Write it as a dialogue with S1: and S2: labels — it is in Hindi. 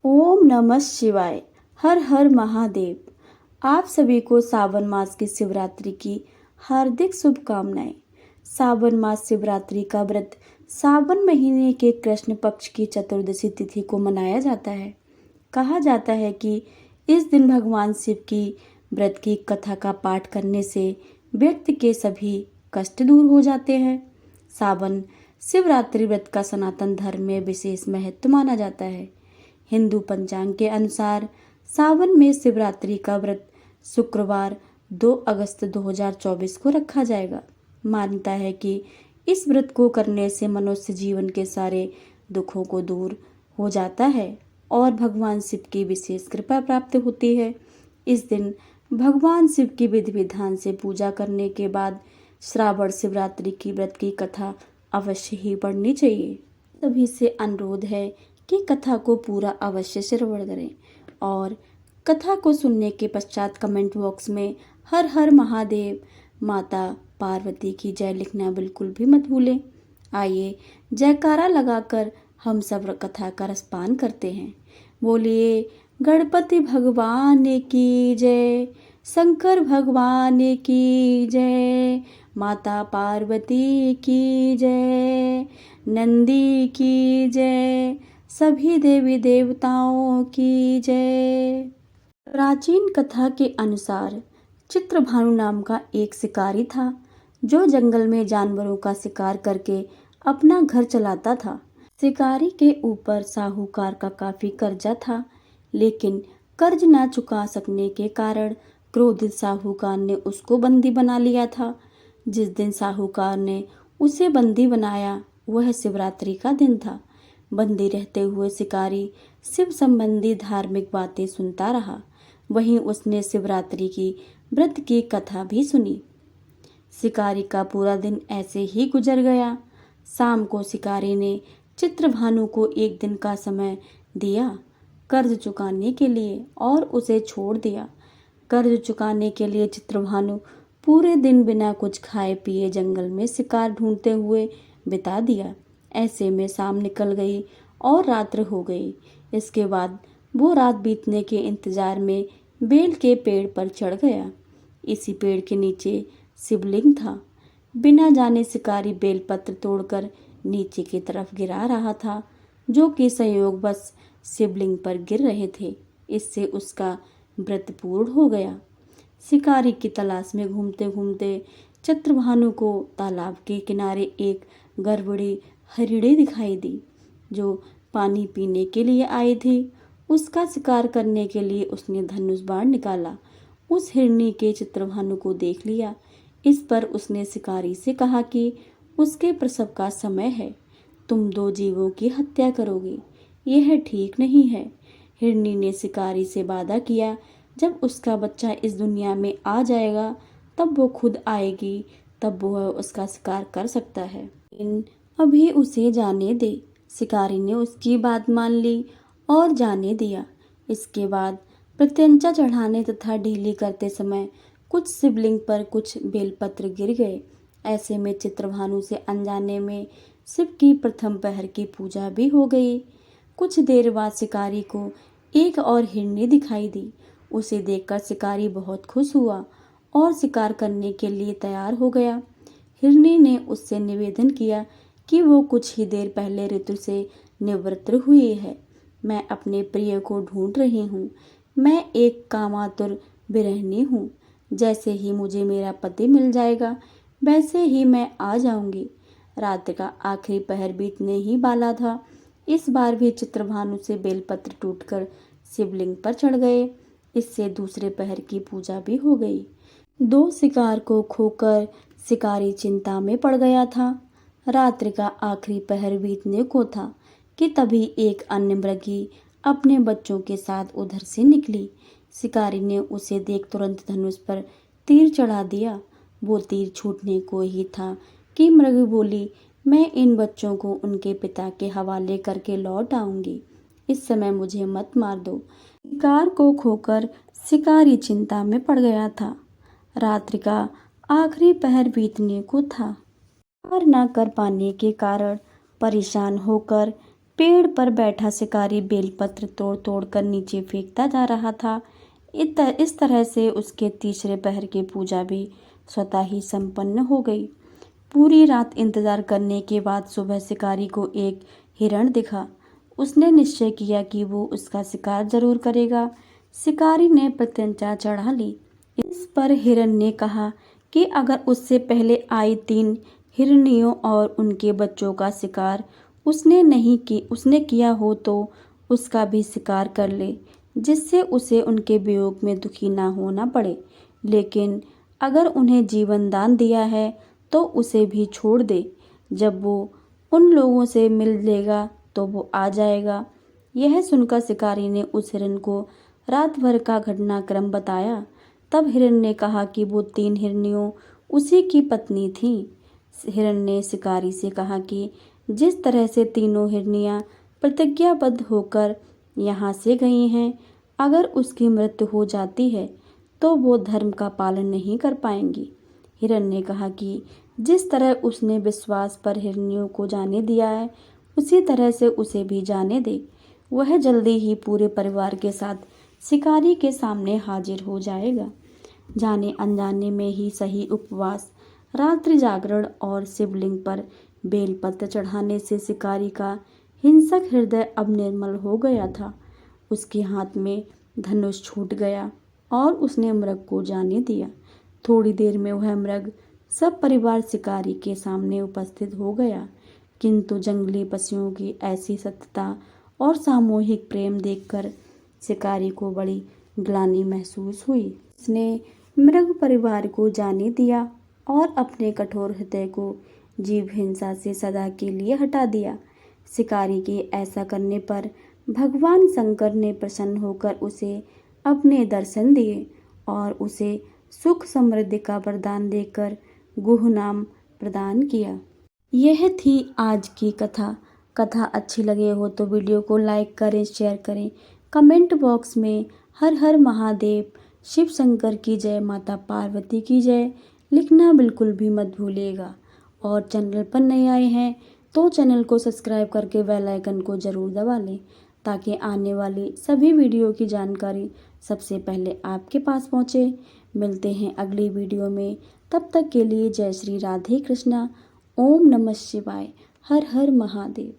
S1: ओम नमः शिवाय। हर हर महादेव। आप सभी को सावन मास की शिवरात्रि की हार्दिक शुभकामनाएं। सावन मास शिवरात्रि का व्रत सावन महीने के कृष्ण पक्ष की चतुर्दशी तिथि को मनाया जाता है। कहा जाता है कि इस दिन भगवान शिव की व्रत की कथा का पाठ करने से व्यक्ति के सभी कष्ट दूर हो जाते हैं। सावन शिवरात्रि व्रत का सनातन धर्म में विशेष महत्व माना जाता है। हिंदू पंचांग के अनुसार सावन में शिवरात्रि का व्रत शुक्रवार 2 अगस्त 2024 को रखा जाएगा। मान्यता है कि इस व्रत को करने से मनुष्य जीवन के सारे दुखों को दूर हो जाता है और भगवान शिव की विशेष कृपा प्राप्त होती है। इस दिन भगवान शिव की विधि विधान से पूजा करने के बाद श्रावण शिवरात्रि की व्रत की कथा अवश्य ही पढ़नी चाहिए। सभी से अनुरोध है कि कथा को पूरा अवश्य श्रवण करें और कथा को सुनने के पश्चात कमेंट बॉक्स में हर हर महादेव, माता पार्वती की जय लिखना बिल्कुल भी मत भूलें। आइए जयकारा लगाकर हम सब कथा का रसपान करते हैं। बोलिए गणपति भगवान की जय, शंकर भगवान की जय, माता पार्वती की जय, नंदी की जय, सभी देवी देवताओं की जय। प्राचीन कथा के अनुसार चित्रभानु नाम का एक शिकारी था जो जंगल में जानवरों का शिकार करके अपना घर चलाता था। शिकारी के ऊपर साहूकार का काफी कर्जा था, लेकिन कर्ज ना चुका सकने के कारण क्रोधित साहूकार ने उसको बंदी बना लिया था। जिस दिन साहूकार ने उसे बंदी बनाया वह शिवरात्रि का दिन था। बंदी रहते हुए शिकारी शिव संबंधी धार्मिक बातें सुनता रहा। वहीं उसने शिवरात्रि की व्रत की कथा भी सुनी। शिकारी का पूरा दिन ऐसे ही गुजर गया। शाम को शिकारी ने चित्रभानु को एक दिन का समय दिया कर्ज चुकाने के लिए और उसे छोड़ दिया। कर्ज चुकाने के लिए चित्रभानु पूरे दिन बिना कुछ खाए पिए जंगल में शिकार ढूंढते हुए बिता दिया। ऐसे में शाम निकल गई और रात्र हो गई। इसके बाद वो रात बीतने के इंतजार में बेल के पेड़ पर चढ़ गया। इसी पेड़ के नीचे शिवलिंग था। बिना जाने शिकारी बेलपत्र तोड़कर नीचे की तरफ गिरा रहा था, जो कि संयोगवश शिवलिंग पर गिर रहे थे। इससे उसका व्रत पूर्ण हो गया। शिकारी की तलाश में घूमते घूमते चित्रभानु को तालाब के किनारे एक गर्भवती हरिणी दिखाई दी जो पानी पीने के लिए आई थी। उसका शिकार करने के लिए उसने धनुष बाण निकाला। उस हिरणी के चित्रभानु को देख लिया। इस पर उसने शिकारी से कहा कि उसके प्रसव का समय है, तुम 2 जीवों की हत्या करोगे, यह ठीक नहीं है। हिरणी ने शिकारी से वादा किया जब उसका बच्चा इस दुनिया में आ जाएगा तब वो खुद आएगी, तब वह उसका शिकार कर सकता है। लेकिन अभी उसे जाने दे। शिकारी ने उसकी बात मान ली और जाने दिया। इसके बाद प्रत्यंचा चढ़ाने तथा ढीली करते समय कुछ शिवलिंग पर कुछ बेलपत्र गिर गए। ऐसे में चित्रभानु से अनजाने में शिव की प्रथम पहर की पूजा भी हो गई। कुछ देर बाद शिकारी को एक और हिरणी दिखाई दी। उसे देखकर शिकारी बहुत खुश हुआ और शिकार करने के लिए तैयार हो गया। हिरणी ने उससे निवेदन किया कि वो कुछ ही देर पहले ऋतु से निवृत्त हुई है। मैं अपने प्रिय को ढूंढ रही हूँ। मैं एक कामातुर विरहिणी हूँ। जैसे ही मुझे मेरा पति मिल जाएगा वैसे ही मैं आ जाऊंगी। रात का आखिरी पहर बीतने ही वाला था। इस बार भी चित्रभानु से बेलपत्र टूटकर शिवलिंग पर चढ़ गए। इससे दूसरे पहर की पूजा भी हो गई। 2 शिकार को खोकर शिकारी चिंता में पड़ गया था। रात्रि का आखिरी पहर बीतने को था कि तभी एक अन्य मृगी अपने बच्चों के साथ उधर से निकली। शिकारी ने उसे देख तुरंत धनुष पर तीर चढ़ा दिया। वो तीर छूटने को ही था कि मृगी बोली, मैं इन बच्चों को उनके पिता के हवाले करके लौट आऊंगी। इस समय मुझे मत मार दो। शिकार को खोकर शिकारी चिंता में पड़ गया था। रात्रि का आखिरी पहर बीतने को था। शिकार न कर पाने के कारण परेशान होकर पेड़ पर बैठा शिकारी बेलपत्र तोड़ तोड़ कर नीचे फेंकता जा रहा था। इस तरह से उसके तीसरे पहर की पूजा भी स्वतः ही संपन्न हो गई। पूरी रात इंतजार करने के बाद सुबह शिकारी को एक हिरण दिखा। उसने निश्चय किया कि वो उसका शिकार जरूर करेगा। शिकारी ने प्रतिज्ञा चढ़ा ली। इस पर हिरण ने कहा कि अगर उससे पहले आई 3 हिरनियों और उनके बच्चों का शिकार उसने किया हो तो उसका भी शिकार कर ले, जिससे उसे उनके वियोग में दुखी ना होना पड़े। लेकिन अगर उन्हें जीवन दान दिया है तो उसे भी छोड़ दे। जब वो उन लोगों से मिल लेगा तो वो आ जाएगा। यह सुनकर शिकारी ने उस हिरण को रात भर का घटनाक्रम बताया। तब हिरण ने कहा कि वो 3 हिरनियों उसी की पत्नी थीं। हिरण ने शिकारी से कहा कि जिस तरह से तीनों हिरनियां प्रतिज्ञाबद्ध होकर यहाँ से गई हैं, अगर उसकी मृत्यु हो जाती है तो वो धर्म का पालन नहीं कर पाएंगी। हिरण ने कहा कि जिस तरह उसने विश्वास पर हिरनियों को जाने दिया है, उसी तरह से उसे भी जाने दे। वह जल्दी ही पूरे परिवार के साथ शिकारी के सामने हाजिर हो जाएगा। जाने अनजाने में ही सही उपवास, रात्रि जागरण और शिवलिंग पर बेलपत्र चढ़ाने से शिकारी का हिंसक हृदय अब निर्मल हो गया था। उसके हाथ में धनुष छूट गया और उसने मृग को जाने दिया। थोड़ी देर में वह मृग सब परिवार शिकारी के सामने उपस्थित हो गया। किंतु जंगली पशुओं की ऐसी सत्यता और सामूहिक प्रेम देखकर शिकारी को बड़ी ग्लानि महसूस हुई। उसने मृग परिवार को जाने दिया और अपने कठोर हृदय को जीव हिंसा से सदा के लिए हटा दिया। शिकारी के ऐसा करने पर भगवान शंकर ने प्रसन्न होकर उसे अपने दर्शन दिए और उसे सुख समृद्धि का वरदान देकर गुह नाम प्रदान किया। यह थी आज की कथा। कथा अच्छी लगे हो तो वीडियो को लाइक करें, शेयर करें। कमेंट बॉक्स में हर हर महादेव, शिव शंकर की जय, माता पार्वती की जय लिखना बिल्कुल भी मत भूलिएगा। और चैनल पर नए आए हैं तो चैनल को सब्सक्राइब करके बेल आइकन को ज़रूर दबा लें, ताकि आने वाली सभी वीडियो की जानकारी सबसे पहले आपके पास पहुँचे। मिलते हैं अगली वीडियो में, तब तक के लिए जय श्री राधे कृष्णा। ओम नमः शिवाय। हर हर महादेव।